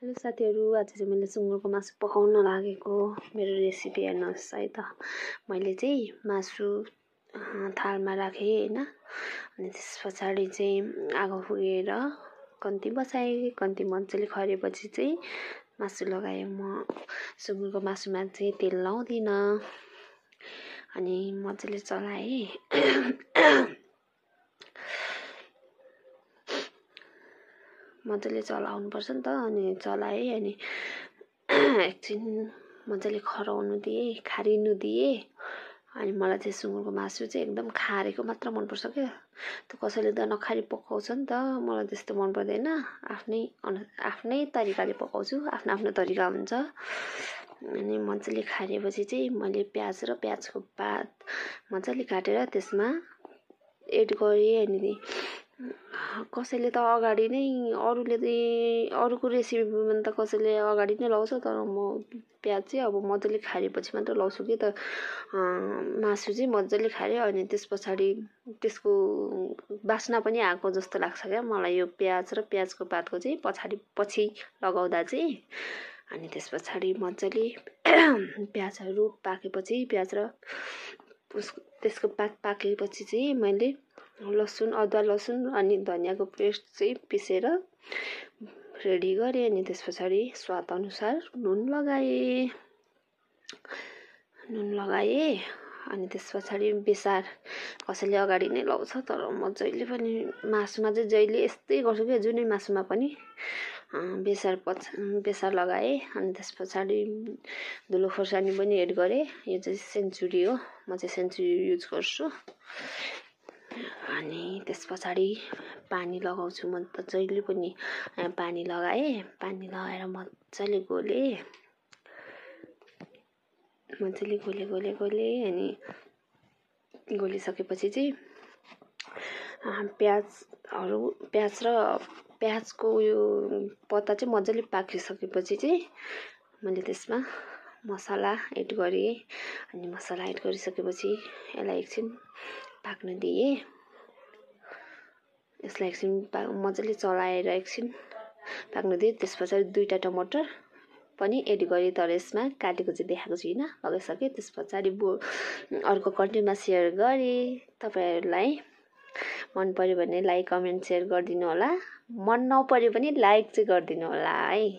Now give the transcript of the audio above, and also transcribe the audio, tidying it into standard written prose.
Hello साथीहरू, आज चाहिँ मैले सुँगुरको मासु पकाउन लागेको। मेरो रेसिपी हेर्नुहोस् है त। मैले चाहिँ मासु थालमा राखेँ हैन। अनि त्यस पछाडि चाहिँ आगो फुकेर कन्ती बसाएँ। कन्ती मजाले खरेपछि चाहिँ मासु लगाएँ। म सुँगुरको मासुमा चाहिँ तेल लाउँदिन। अनि मजाले चलाएँ। मजाले चलाउनुपर्छ नि त। अनि चलाएँ। अनि एकछिन मजाले खराउनु दिएँ, खारिनु दिएँ। अनि मलाई चाहिँ सुँगुरको मासु चाहिँ एकदम खारेको मात्र मनपर्छ क्या। त्यो कसैले त नखारी पकाउँछ नि त। मलाई त्यस्तो मन पर्दैन। आफ्नै तरिकाले पकाउँछु। आफ्नो तरिका हुन्छ। अनि मजाले खारेपछि चाहिँ मैले प्याज र प्याजको पात मजाले काटेर त्यसमा एड गरेँ। अनि कसैले त अगाडि नै अरूको रेसिपीमा त कसैले अगाडि नै लाउँछ। तर म प्याज चाहिँ अब मजाले खारेपछि मात्र लाउँछु कि त। मासु चाहिँ मजाले खारेँ। अनि त्यस पछाडि त्यसको बास्ना पनि आएको जस्तो लाग्छ क्या मलाई यो प्याज र प्याजको पातको चाहिँ पछि लगाउँदा चाहिँ। अनि त्यस पछाडि मजाले प्याजहरू पाकेपछि प्याज र त्यसको पात पाकेपछि चाहिँ मैले अदुवा लसुन अनि धनियाँको पेस्ट चाहिँ पिसेर रेडी गरेँ। अनि त्यस पछाडि स्वाद अनुसार नुन लगाएँ। अनि त्यस पछाडि बेसार कसैले अगाडि नै लाउँछ। तर म जहिले पनि मासुमा चाहिँ जहिले यस्तै गर्छु क्या। जुनै मासुमा पनि बेसार लगाएँ। अनि त्यस पछाडि धुलो खोर्सानी पनि एड गरेँ। यो चाहिँ सेन्चुरी हो। म चाहिँ सेन्चुरी युज गर्छु। अनि त्यस पछाडि पानी लगाउँछु। म त जहिले पनि पानी लगाएँ। पानी लगाएर मजाले गोलेँ। अनि गोलिसकेपछि चाहिँ प्याजको उयो पत्ता चाहिँ मजाले पाकिसकेपछि चाहिँ मैले त्यसमा मसला एड गरेँ। अनि मसला एड गरिसकेपछि यसलाई एकछिन पाक्न दिएँ। यसलाई एकछिन मजाले चलाएर एकछिन पाक्न दिएँ। त्यस पछाडि 2टा टमाटर पनि एड गरेँ। तर यसमा काटेको चाहिँ देखाएको छुइनँ। लगाइसकेँ। त्यस पछाडि अर्को कन्टेन्टमा सेयर गरेँ। तपाईँहरूलाई मन पर्यो भने लाइक कमेन्ट सेयर गरिदिनु होला। मन नपर्यो भने लाइक चाहिँ गरिदिनु होला है।